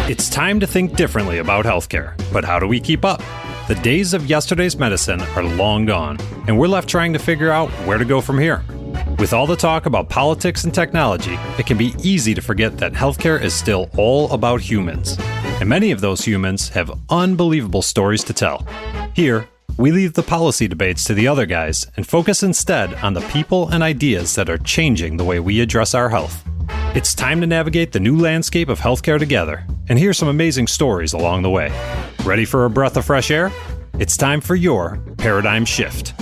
It's time to think differently about healthcare, but how do we keep up? The days of yesterday's medicine are long gone, and we're left trying to figure out where to go from here. With all the talk about politics and technology, it can be easy to forget that healthcare is still all about humans. And many of those humans have unbelievable stories to tell. Here, we leave the policy debates to the other guys and focus instead on the people and ideas that are changing the way we address our health. It's time to navigate the new landscape of healthcare together and hear some amazing stories along the way. Ready for a breath of fresh air? It's time for your paradigm shift.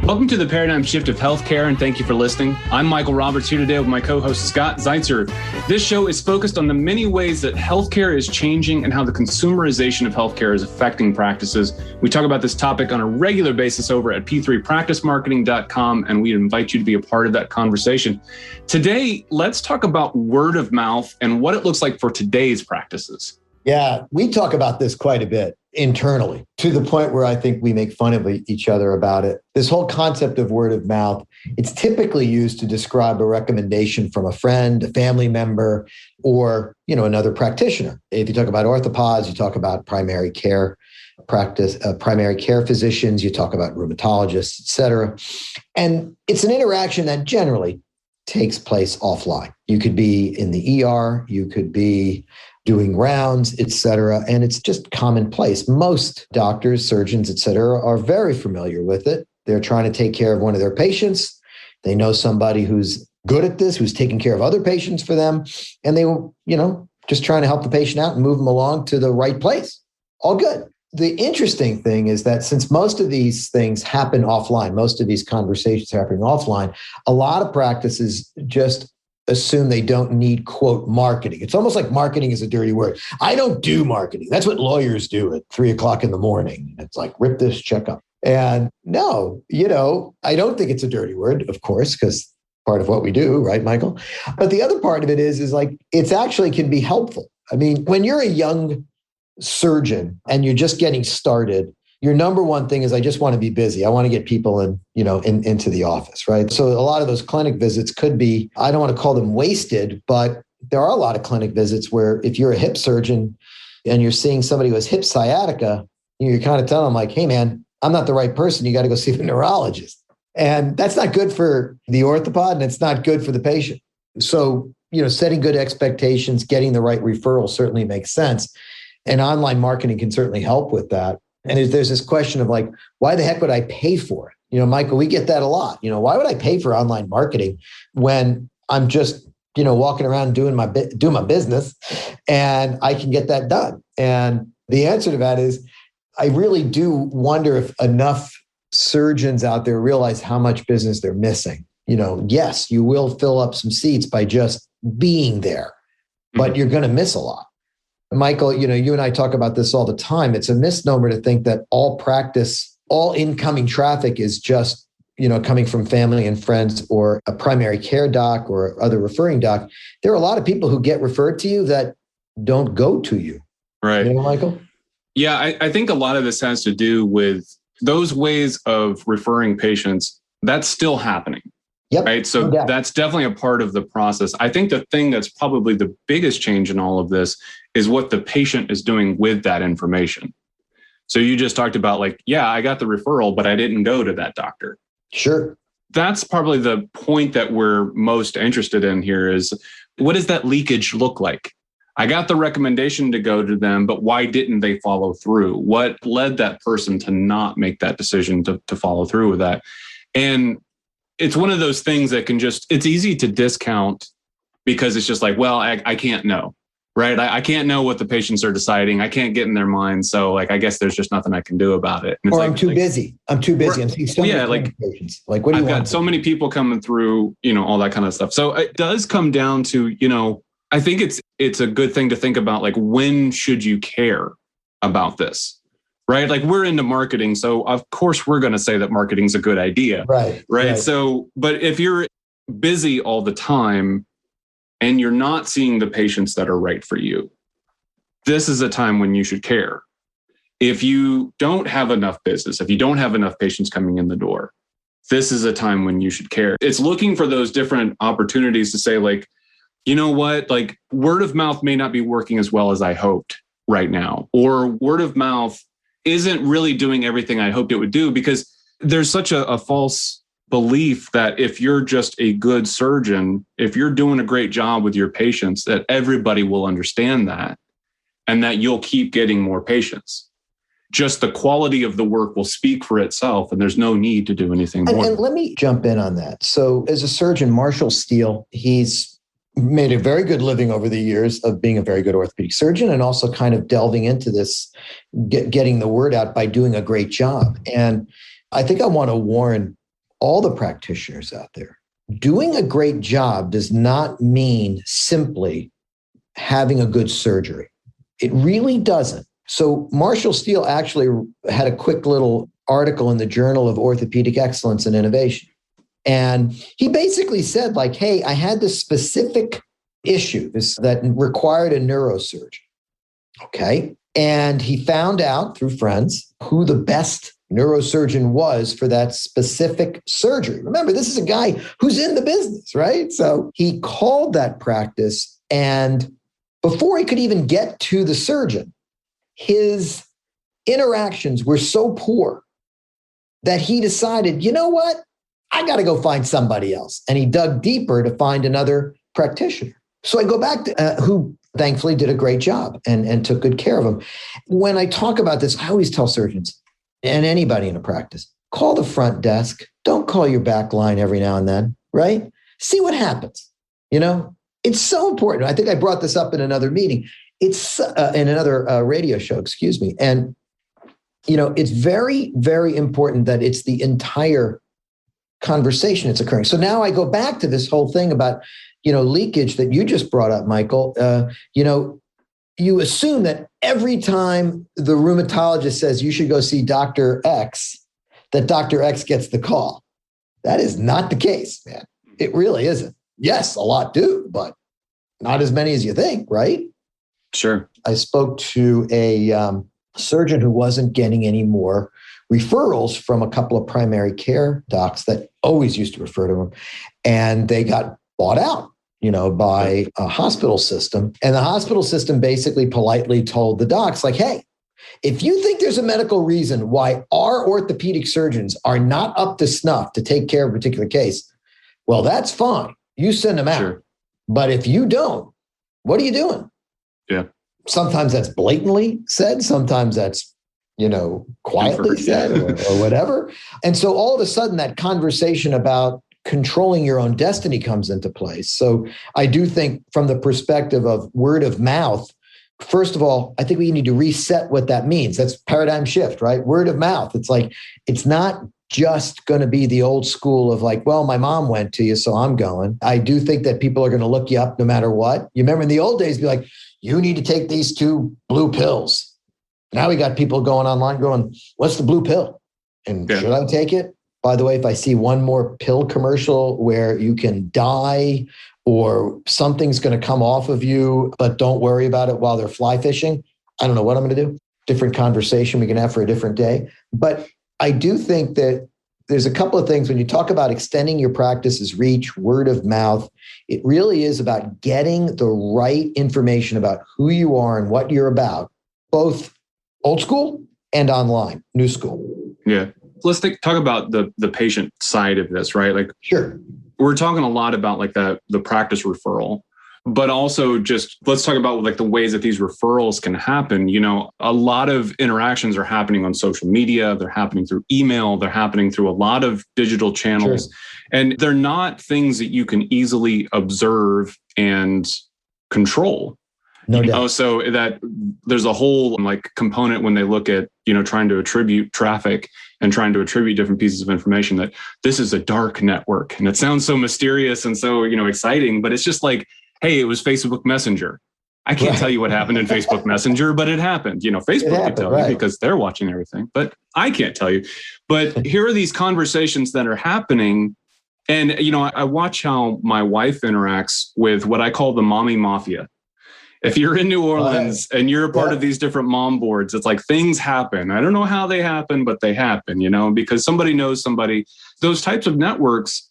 Welcome to the Paradigm Shift of Healthcare, and thank you for listening. I'm Michael Roberts here today with my co-host Scott Zeitzer. This show is focused on the many ways that healthcare is changing and how the consumerization of healthcare is affecting practices. We talk about this topic on a regular basis over at p3practicemarketing.com, and we invite you to be a part of that conversation. Today, let's talk about word of mouth and what it looks like for today's practices. Yeah, we talk about this quite a bit internally, to the point where I think we make fun of each other about it. This whole concept of word of mouth, it's typically used to describe a recommendation from a friend, a family member, or, another practitioner. If you talk about orthopods, you talk about primary care primary care physicians, you talk about rheumatologists, et cetera. And it's an interaction that generally takes place offline. You could be in the ER, you could be doing rounds, et cetera. And it's just commonplace. Most doctors, surgeons, et cetera, are very familiar with it. They're trying to take care of one of their patients. They know somebody who's good at this, who's taking care of other patients for them. And they, just trying to help the patient out and move them along to the right place. All good. The interesting thing is that since most of these things happen offline, most of these conversations are happening offline, a lot of practices just assume they don't need, quote, marketing. It's almost like marketing is a dirty word. I don't do marketing. That's what lawyers do at 3:00 in the morning. It's like, rip this check up. And no, I don't think it's a dirty word, of course, because part of what we do, right, Michael? But the other part of it is like, it's actually can be helpful. I mean, when you're a young surgeon and you're just getting started, your number one thing is, I just want to be busy. I want to get people into the office, right? So a lot of those clinic visits could be, I don't want to call them wasted, but there are a lot of clinic visits where if you're a hip surgeon and you're seeing somebody who has hip sciatica, you're kind of telling them like, hey man, I'm not the right person. You got to go see the neurologist. And that's not good for the orthopod and it's not good for the patient. So, setting good expectations, getting the right referral certainly makes sense. And online marketing can certainly help with that. And there's this question of like, why the heck would I pay for it? Michael, we get that a lot. Why would I pay for online marketing when I'm just, walking around doing my business and I can get that done? And the answer to that is, I really do wonder if enough surgeons out there realize how much business they're missing. Yes, you will fill up some seats by just being there, but you're going to miss a lot. Michael, you and I talk about this all the time. It's a misnomer to think that all incoming traffic is just, coming from family and friends or a primary care doc or other referring doc. There are a lot of people who get referred to you that don't go to you. Right. Michael? Yeah, I think a lot of this has to do with those ways of referring patients. That's still happening. Yep. Right. So that's definitely a part of the process. I think the thing that's probably the biggest change in all of this is what the patient is doing with that information. So you just talked about like, yeah, I got the referral, but I didn't go to that doctor. Sure. That's probably the point that we're most interested in here is, what does that leakage look like? I got the recommendation to go to them, but why didn't they follow through? What led that person to not make that decision to follow through with that? And it's one of those things that it's easy to discount because it's just like, well, I can't know, right? I can't know what the patients are deciding. I can't get in their minds. So like, I guess there's just nothing I can do about it. Or I'm too busy. I'm seeing so many patients. Like, what do you want? I've got so many people coming through, all that kind of stuff. So it does come down to, I think it's a good thing to think about, like, when should you care about this? Right? Like, we're into marketing. So of course we're going to say that marketing is a good idea. Right. So, but if you're busy all the time and you're not seeing the patients that are right for you, this is a time when you should care. If you don't have enough business, if you don't have enough patients coming in the door, this is a time when you should care. It's looking for those different opportunities to say, like, you know what, like word of mouth may not be working as well as I hoped right now, or word of mouth isn't really doing everything I hoped it would do, because there's such a false belief that if you're just a good surgeon, if you're doing a great job with your patients, that everybody will understand that and that you'll keep getting more patients. Just the quality of the work will speak for itself, and there's no need to do anything more. And let me jump in on that. So as a surgeon, Marshall Steele, he's made a very good living over the years of being a very good orthopedic surgeon, and also kind of delving into this, getting the word out by doing a great job. And I think I want to warn all the practitioners out there, doing a great job does not mean simply having a good surgery. It really doesn't. So Marshall Steele actually had a quick little article in the Journal of Orthopedic Excellence and Innovation. And he basically said, like, hey, I had this specific issue that required a neurosurgeon. Okay. And he found out through friends who the best neurosurgeon was for that specific surgery. Remember, this is a guy who's in the business, right? So he called that practice, and before he could even get to the surgeon, his interactions were so poor that he decided, you know what? I got to go find somebody else. And he dug deeper to find another practitioner. So I go back to who thankfully did a great job and took good care of him. When I talk about this, I always tell surgeons and anybody in a practice, call the front desk. Don't call your back line every now and then, right? See what happens. You know, it's so important. I think I brought this up in another meeting. It's in another radio show, excuse me. And, you know, it's very, very important that it's the entire conversation that's occurring. So now I go back to this whole thing about, you know, leakage that you just brought up, Michael. You know, you assume that every time the rheumatologist says you should go see Dr. X, that Dr. X gets the call. That is not the case, man. It really isn't. Yes, a lot do, but not as many as you think, right? Sure. I spoke to a surgeon who wasn't getting any more referrals from a couple of primary care docs that always used to refer to him. And they got bought out, you know, by a hospital system. And the hospital system basically politely told the docs, like, hey, if you think there's a medical reason why our orthopedic surgeons are not up to snuff to take care of a particular case, well, that's fine. You send them out. Sure. But if you don't, what are you doing? Yeah. Sometimes that's blatantly said. Sometimes that's, you know, quietly said or whatever. And so all of a sudden that conversation about controlling your own destiny comes into place. So I do think from the perspective of word of mouth, first of all, I think we need to reset what that means. That's paradigm shift, right? Word of mouth. It's like, it's not just going to be the old school of like, well, my mom went to you, so I'm going. I do think that people are going to look you up no matter what. You remember in the old days, be like, you need to take these 2 blue pills. Now we got people going online going, what's the blue pill? And should I take it? By the way, if I see one more pill commercial where you can die or something's going to come off of you, but don't worry about it while they're fly fishing, I don't know what I'm going to do. Different conversation we can have for a different day. But I do think that there's a couple of things when you talk about extending your practice's reach, word of mouth, it really is about getting the right information about who you are and what you're about, both old school and online, new school. Yeah. Let's talk about the patient side of this, right? Like, sure. We're talking a lot about like the practice referral, but also just let's talk about like the ways that these referrals can happen. You know, a lot of interactions are happening on social media. They're happening through email. They're happening through a lot of digital channels. Sure. And they're not things that you can easily observe and control. No doubt. So that there's a whole like component when they look at, you know, trying to attribute traffic and trying to attribute different pieces of information that this is a dark network. And it sounds so mysterious and so, you know, exciting, but it's just like, hey, it was Facebook Messenger. I can't tell you what happened in Facebook Messenger, but it happened. You know, Facebook can tell you because they're watching everything, but I can't tell you. But here are these conversations that are happening. And, you know, I watch how my wife interacts with what I call the mommy mafia. If you're in New Orleans and you're a part of these different mom boards, it's like things happen. I don't know how they happen, but they happen, you know, because somebody knows somebody. Those types of networks,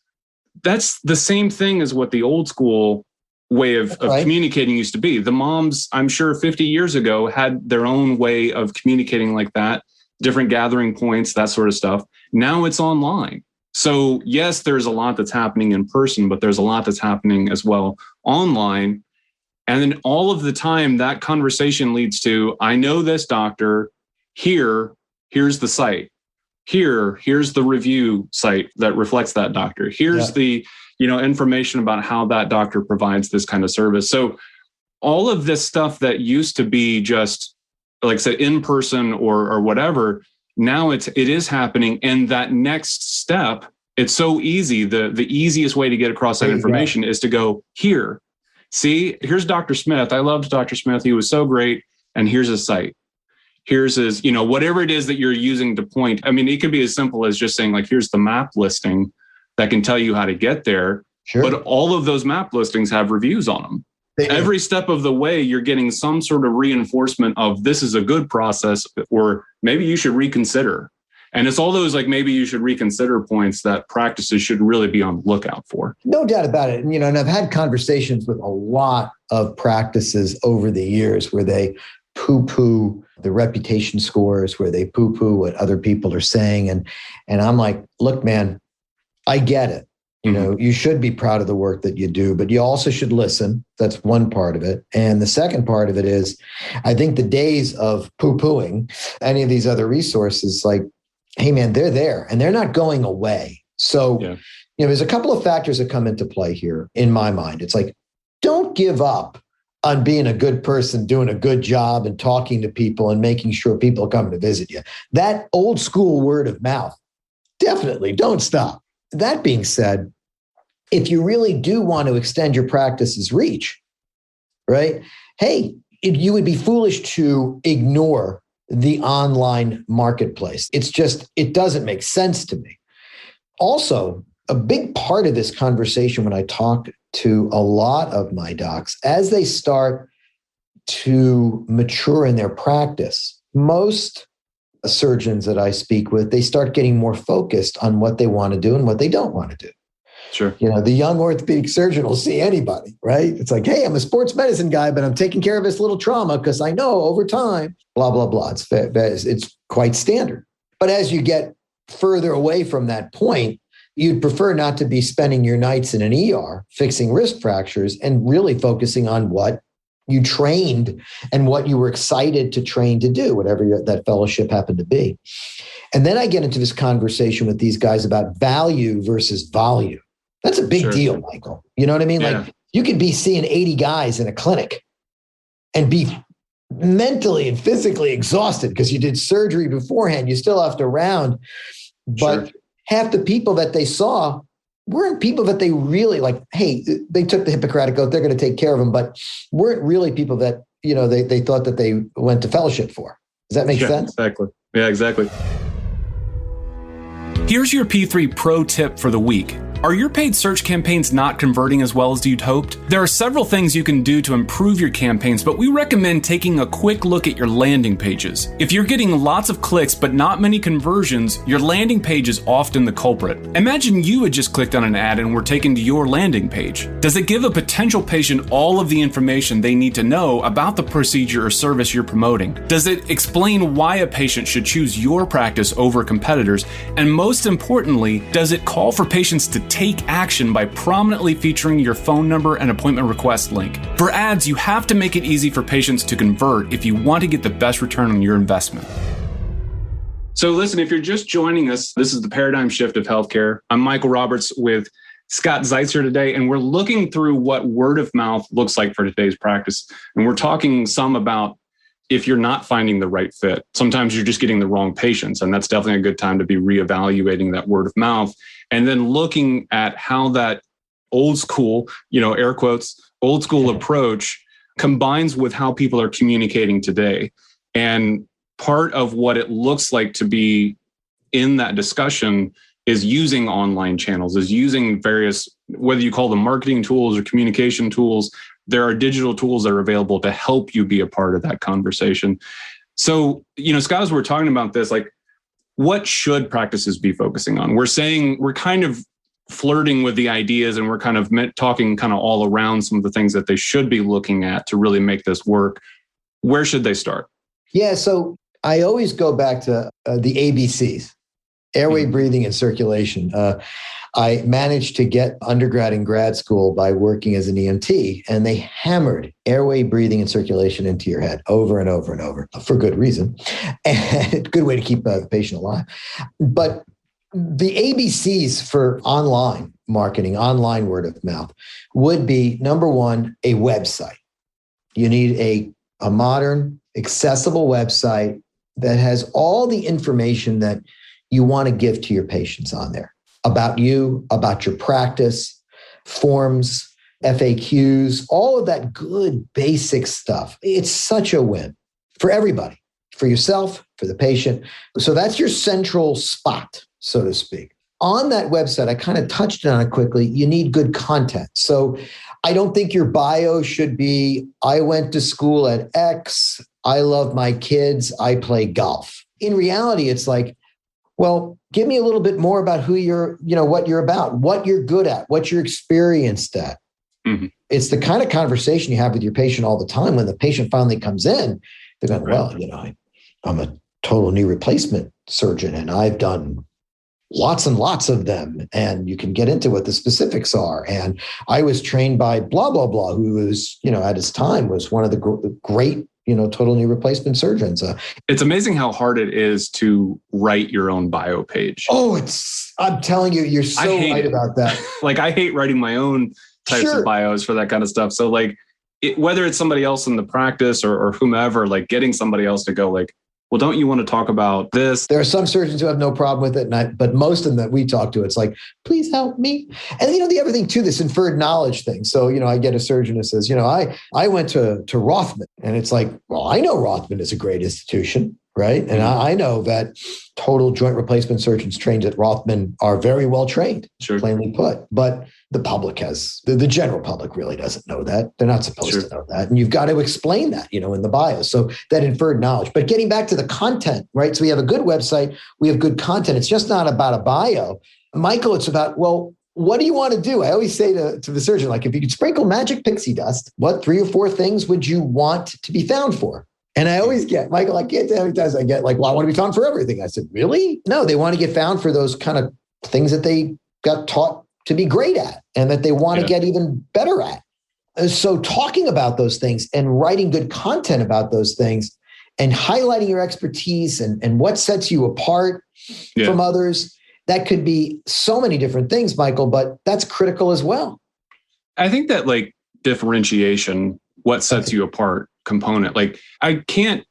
that's the same thing as what the old school way of right. communicating used to be. The moms, I'm sure 50 years ago, had their own way of communicating like that, different gathering points, that sort of stuff. Now it's online. So yes, there's a lot that's happening in person, but there's a lot that's happening as well online. And then all of the time that conversation leads to, I know this doctor, here's the site. Here's the review site that reflects that doctor. Here's the, information about how that doctor provides this kind of service. So all of this stuff that used to be just, like I said, in person or whatever, now it is happening. And that next step, it's so easy. The easiest way to get across that information is to go here. See, here's Dr. Smith. I loved Dr. Smith. He was so great. And here's his site. Here's his, whatever it is that you're using to point. I mean, it could be as simple as just saying, like, here's the map listing that can tell you how to get there. Sure. But all of those map listings have reviews on them. Every step of the way, you're getting some sort of reinforcement of this is a good process, or maybe you should reconsider. And it's all those, like, maybe you should reconsider points that practices should really be on the lookout for. No doubt about it. And, and I've had conversations with a lot of practices over the years where they poo-poo the reputation scores, where they poo-poo what other people are saying. And I'm like, look, man, I get it. You should be proud of the work that you do, but you also should listen. That's one part of it. And the second part of it is, I think the days of poo-pooing any of these other resources, like, hey, man, they're there and they're not going away. So, there's a couple of factors that come into play here in my mind. It's like, don't give up on being a good person, doing a good job and talking to people and making sure people come to visit you. That old school word of mouth, definitely don't stop. That being said, if you really do want to extend your practice's reach, right? Hey, you would be foolish to ignore the online marketplace. It doesn't make sense to me. Also, a big part of this conversation when I talk to a lot of my docs, as they start to mature in their practice, most surgeons that I speak with, they start getting more focused on what they want to do and what they don't want to do. Sure. The young orthopedic surgeon will see anybody, right? It's like, hey, I'm a sports medicine guy, but I'm taking care of this little trauma because I know over time, blah, blah, blah. It's quite standard. But as you get further away from that point, you'd prefer not to be spending your nights in an ER fixing wrist fractures and really focusing on what you trained and what you were excited to train to do, whatever that fellowship happened to be. And then I get into this conversation with these guys about value versus volume. That's a big deal, Michael. You know what I mean? Yeah. Like, you could be seeing 80 guys in a clinic and be mentally and physically exhausted because you did surgery beforehand. You still have to round. But half the people that they saw weren't people that they really like, hey, they took the Hippocratic Oath, they're going to take care of them, but weren't really people that, they thought that they went to fellowship for. Does that make sense? Exactly. Yeah, exactly. Here's your P3 pro tip for the week. Are your paid search campaigns not converting as well as you'd hoped? There are several things you can do to improve your campaigns, but we recommend taking a quick look at your landing pages. If you're getting lots of clicks but not many conversions, your landing page is often the culprit. Imagine you had just clicked on an ad and were taken to your landing page. Does it give a potential patient all of the information they need to know about the procedure or service you're promoting? Does it explain why a patient should choose your practice over competitors? And most importantly, does it call for patients to take action by prominently featuring your phone number and appointment request link? For ads, you have to make it easy for patients to convert if you want to get the best return on your investment. So listen, if you're just joining us, this is the paradigm shift of healthcare. I'm Michael Roberts with Scott Zeitzer today, and we're looking through what word of mouth looks like for today's practice. And we're talking some about if you're not finding the right fit. Sometimes you're just getting the wrong patients, and that's definitely a good time to be reevaluating that word of mouth. And then looking at how that old school, air quotes, old school approach combines with how people are communicating today. And part of what it looks like to be in that discussion is using online channels, is using various, whether you call them marketing tools or communication tools, there are digital tools that are available to help you be a part of that conversation. So, Scott, as we're talking about this, like, what should practices be focusing on? We're kind of flirting with the ideas and we're kind of talking kind of all around some of the things that they should be looking at to really make this work, where should they start? Yeah, so I always go back to the ABCs, airway, breathing, and circulation. I managed to get undergrad and grad school by working as an EMT, and they hammered airway, breathing, and circulation into your head over and over and over for good reason, and good way to keep the patient alive. But the ABCs for online marketing, online word of mouth, would be number one, a website. You need a modern, accessible website that has all the information that you want to give to your patients on there about you, about your practice, forms, FAQs, all of that good basic stuff. It's such a win for everybody, for yourself, for the patient. So that's your central spot, so to speak. On that website, I kind of touched on it quickly. You need good content. So I don't think your bio should be, I went to school at X, I love my kids, I play golf. In reality, it's like, well, give me a little bit more about who you're, what you're about, what you're good at, what you're experienced at. Mm-hmm. It's the kind of conversation you have with your patient all the time. When the patient finally comes in, they're going, well, I'm a total knee replacement surgeon and I've done lots and lots of them. And you can get into what the specifics are. And I was trained by blah, blah, blah, who was, at his time was one of the great, total knee replacement surgeons. It's amazing how hard it is to write your own bio page. Oh, I'm telling you, you're so right about that. Like I hate writing my own types of bios for that kind of stuff. So like whether it's somebody else in the practice or whomever, like getting somebody else to go like, well, don't you want to talk about this? There are some surgeons who have no problem with it, but most of them that we talk to, it's like, please help me. And the other thing too, this inferred knowledge thing. So, I get a surgeon who says, I went to Rothman, and it's like, well, I know Rothman is a great institution, right? And I know that total joint replacement surgeons trained at Rothman are very well trained, plainly put. But the public the general public really doesn't know that. They're not supposed to know that. And you've got to explain that, in the bio. So that inferred knowledge. But getting back to the content, right? So we have a good website. We have good content. It's just not about a bio. Michael, it's about, well, what do you want to do? I always say to the surgeon, like, if you could sprinkle magic pixie dust, what 3 or 4 things would you want to be found for? And I always get, Michael, I can't tell how many times I get like, well, I want to be found for everything. I said, really? No, they want to get found for those kind of things that they got taught to be great at and that they want to get even better at. So talking about those things and writing good content about those things and highlighting your expertise and what sets you apart from others, that could be so many different things, Michael, but that's critical as well. I think that like differentiation, what sets you apart component, like I can't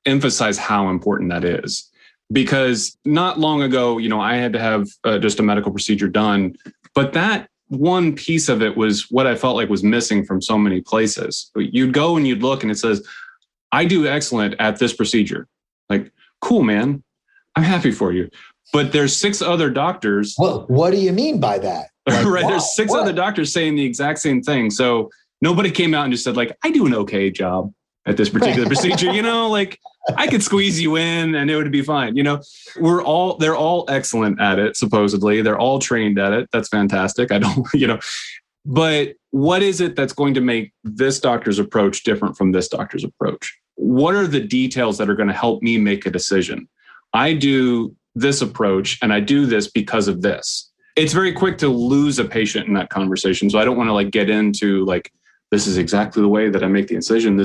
emphasize how important that is. Because not long ago, I had to have just a medical procedure done, but that one piece of it was what I felt like was missing from so many places. You'd go and you'd look and it says, I do excellent at this procedure. Like, cool, man. I'm happy for you. But there's 6 other doctors. Well, what do you mean by that? Like, right. There's 6 other doctors saying the exact same thing. So nobody came out and just said like, I do an okay job at this particular procedure, like I could squeeze you in and it would be fine. They're all excellent at it. Supposedly they're all trained at it. That's fantastic. I don't, but what is it that's going to make this doctor's approach different from this doctor's approach? What are the details that are going to help me make a decision? I do this approach and I do this because of this. It's very quick to lose a patient in that conversation. So I don't want to like get into like, this is exactly the way that I make the incision.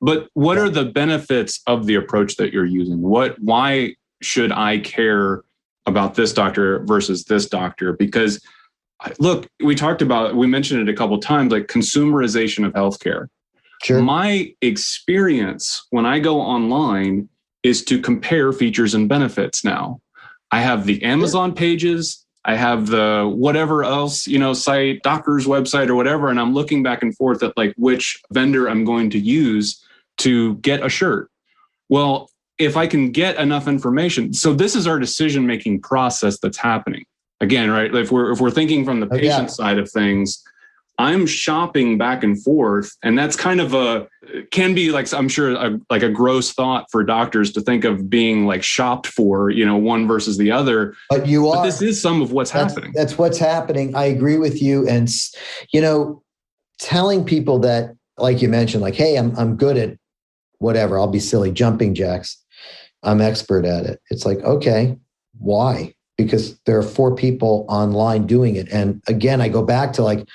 But what are the benefits of the approach that you're using? Why should I care about this doctor versus this doctor? Because look, we mentioned it a couple of times, like consumerization of healthcare. Sure. My experience when I go online is to compare features and benefits now. I have the Amazon pages. I have the whatever else, site, doctor's website or whatever. And I'm looking back and forth at like which vendor I'm going to use to get a shirt. Well, if I can get enough information. So this is our decision-making process that's happening. Again, right? If we're thinking from the patient side of things, I'm shopping back and forth. And that's kind of can be like, I'm sure, like a gross thought for doctors to think of being like shopped for, one versus the other. But this is some of what's happening. That's what's happening. I agree with you. And, telling people that, like you mentioned, like, hey, I'm good at whatever, I'll be silly, jumping jacks. I'm expert at it. It's like, okay, why? Because there are 4 people online doing it. And again, I go back to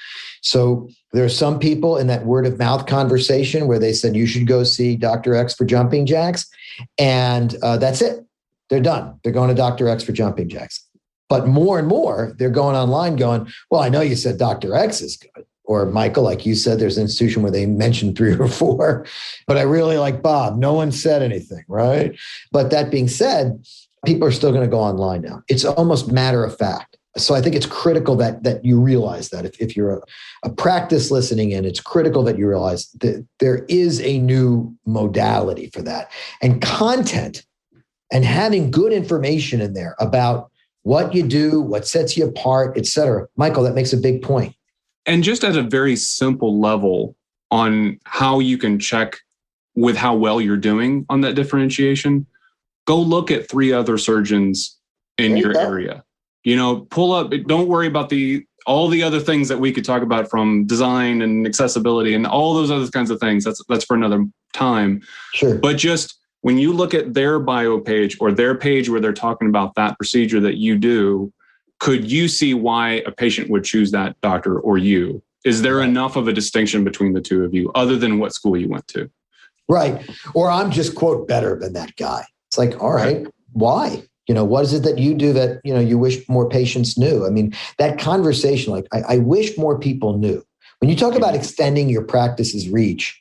so there are some people in that word of mouth conversation where they said, you should go see Dr. X for jumping jacks. And that's it. They're done. They're going to Dr. X for jumping jacks. But more and more, they're going online going, well, I know you said Dr. X is good. Or Michael, like you said, there's an institution where they mentioned 3 or 4, but I really like Bob. No one said anything, right? But that being said, people are still going to go online now. It's almost matter of fact. So I think it's critical that you realize that if you're a practice listening in, it's critical that you realize that there is a new modality for that. And content and having good information in there about what you do, what sets you apart, et cetera. Michael, that makes a big point. And just at a very simple level on how you can check with how well you're doing on that differentiation, go look at 3 other surgeons in your area. Pull up, don't worry about all the other things that we could talk about from design and accessibility and all those other kinds of things. That's for another time. Sure. But just when you look at their bio page or their page where they're talking about that procedure that you do, could you see why a patient would choose that doctor or you? Is there enough of a distinction between the 2 of you other than what school you went to? Right. Or I'm just, quote, better than that guy. It's like, all right, why? What is it that you do that, you wish more patients knew? I mean, that conversation, like I wish more people knew. When you talk about extending your practice's reach,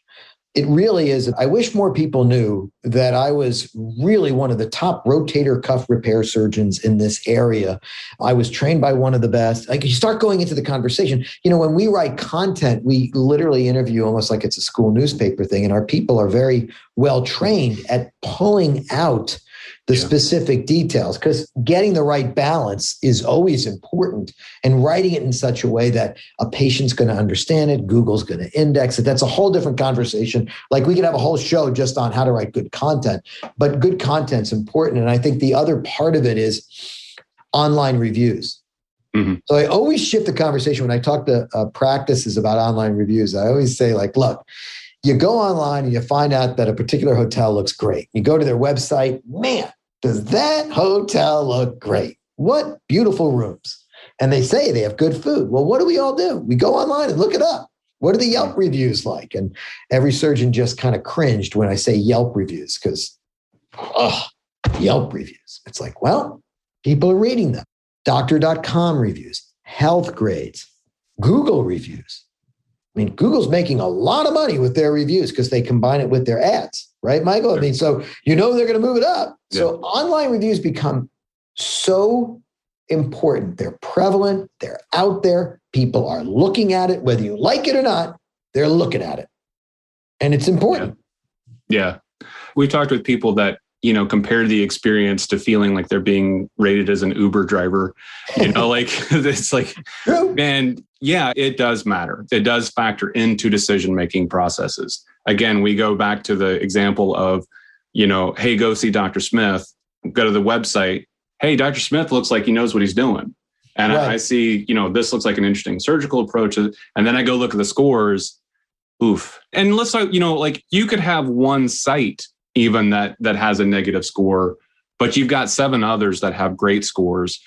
it really is. I wish more people knew that I was really one of the top rotator cuff repair surgeons in this area. I was trained by one of the best. Like you start going into the conversation, when we write content, we literally interview almost like it's a school newspaper thing. And our people are very well trained at pulling out the specific details, because getting the right balance is always important, and writing it in such a way that a patient's going to understand it, Google's going to index it. That's a whole different conversation. Like we could have a whole show just on how to write good content, but good content's important. And I think the other part of it is online reviews. Mm-hmm. So I always shift the conversation when I talk to practices about online reviews. I always say, look, you go online and you find out that a particular hotel looks great. You go to their website, man, does that hotel look great? What beautiful rooms. And they say they have good food. Well, what do we all do? We go online and look it up. What are the Yelp reviews like? And every surgeon just kind of cringed when I say Yelp reviews because, Yelp reviews. It's like, well, people are reading them. Doctor.com reviews, health grades, Google reviews. I mean, Google's making a lot of money with their reviews because they combine it with their ads, right, Michael? I mean, so they're going to move it up. Yeah. So online reviews become so important. They're prevalent. They're out there. People are looking at it. Whether you like it or not, they're looking at it. And it's important. Yeah. We've talked with people that, compare the experience to feeling like they're being rated as an Uber driver. It's like, man, yeah, it does matter. It does factor into decision-making processes. Again, we go back to the example of, hey, go see Dr. Smith, go to the website. Hey, Dr. Smith looks like he knows what he's doing. And I see, this looks like an interesting surgical approach. And then I go look at the scores. Oof. And let's talk, you could have one site even that has a negative score, but you've got 7 others that have great scores.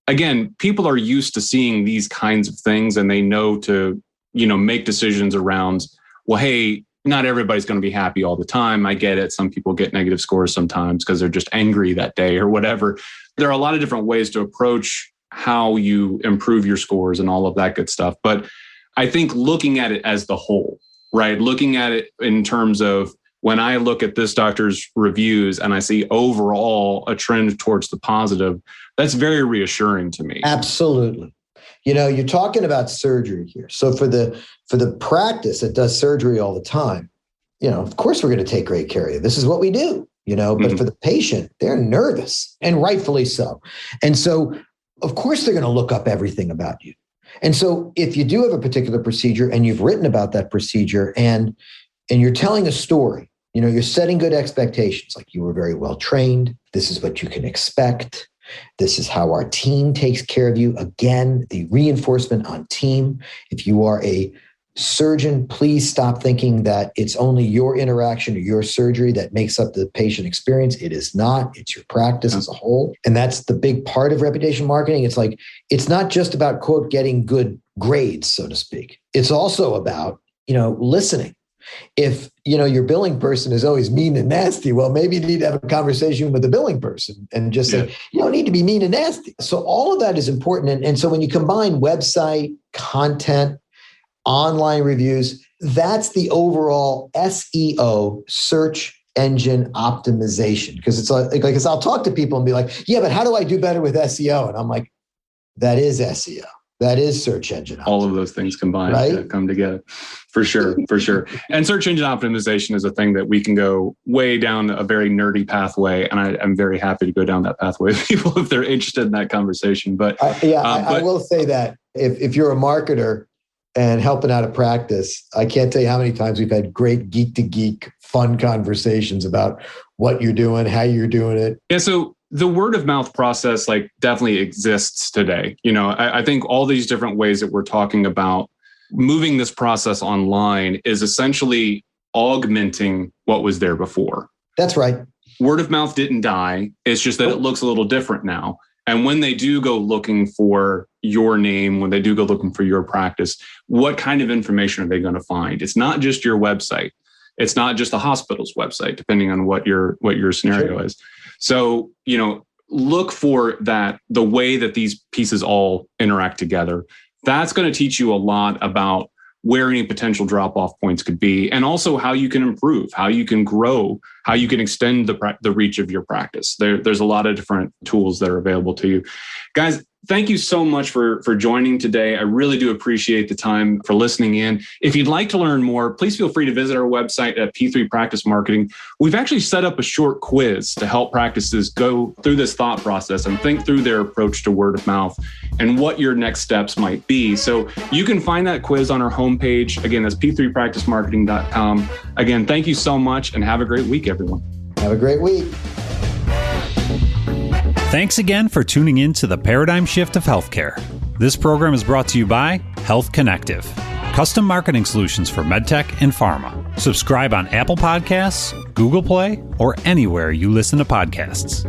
Again, people are used to seeing these kinds of things and they know to, make decisions around, well, hey, not everybody's going to be happy all the time. I get it. Some people get negative scores sometimes because they're just angry that day or whatever. There are a lot of different ways to approach how you improve your scores and all of that good stuff. But I think looking at it as the whole, right? Looking at it in terms of when I look at this doctor's reviews and I see overall a trend towards the positive, that's very reassuring to me. Absolutely. You're talking about surgery here. So for the practice that does surgery all the time, of course we're going to take great care of you. This is what we do, but for the patient, they're nervous and rightfully so. And so, of course, they're going to look up everything about you. And so if you do have a particular procedure and you've written about that procedure and you're telling a story, you're setting good expectations, like you were very well trained. This is what you can expect. This is how our team takes care of you. Again, the reinforcement on team. If you are a surgeon, please stop thinking that it's only your interaction or your surgery that makes up the patient experience. It is not. It's your practice as a whole. And that's the big part of reputation marketing. It's like, it's not just about, quote, getting good grades, so to speak. It's also about, listening. If, your billing person is always mean and nasty, well, maybe you need to have a conversation with the billing person and just say, you don't need to be mean and nasty. So all of that is important. And so when you combine website, content, online reviews, that's the overall SEO, search engine optimization. Because it's like I'll talk to people and be like, yeah, but how do I do better with SEO? And I'm like, that is SEO. That is search engine optimization. All of those things combined, right? Come together. For sure. And search engine optimization is a thing that we can go way down a very nerdy pathway. And I'm very happy to go down that pathway with people if they're interested in that conversation. But I will say that if you're a marketer and helping out a practice, I can't tell you how many times we've had great geek to geek fun conversations about what you're doing, how you're doing it. Yeah. So the word of mouth process definitely exists today. I think all these different ways that we're talking about moving this process online is essentially augmenting what was there before. That's right. Word of mouth didn't die. It's just that it looks a little different now. And when they do go looking for your name, when they do go looking for your practice, what kind of information are they going to find? It's not just your website. It's not just the hospital's website, depending on what your scenario is. So, look for that, the way that these pieces all interact together. That's going to teach you a lot about where any potential drop-off points could be, and also how you can improve, how you can grow, how you can extend the reach of your practice. There's a lot of different tools that are available to you. Guys, thank you so much for joining today. I really do appreciate the time for listening in. If you'd like to learn more, please feel free to visit our website at P3 Practice Marketing. We've actually set up a short quiz to help practices go through this thought process and think through their approach to word of mouth and what your next steps might be. So you can find that quiz on our homepage. Again, that's p3practicemarketing.com. Again, thank you so much and have a great week, everyone. Have a great week. Thanks again for tuning in to the Paradigm Shift of Healthcare. This program is brought to you by Health Connective, custom marketing solutions for medtech and pharma. Subscribe on Apple Podcasts, Google Play, or anywhere you listen to podcasts.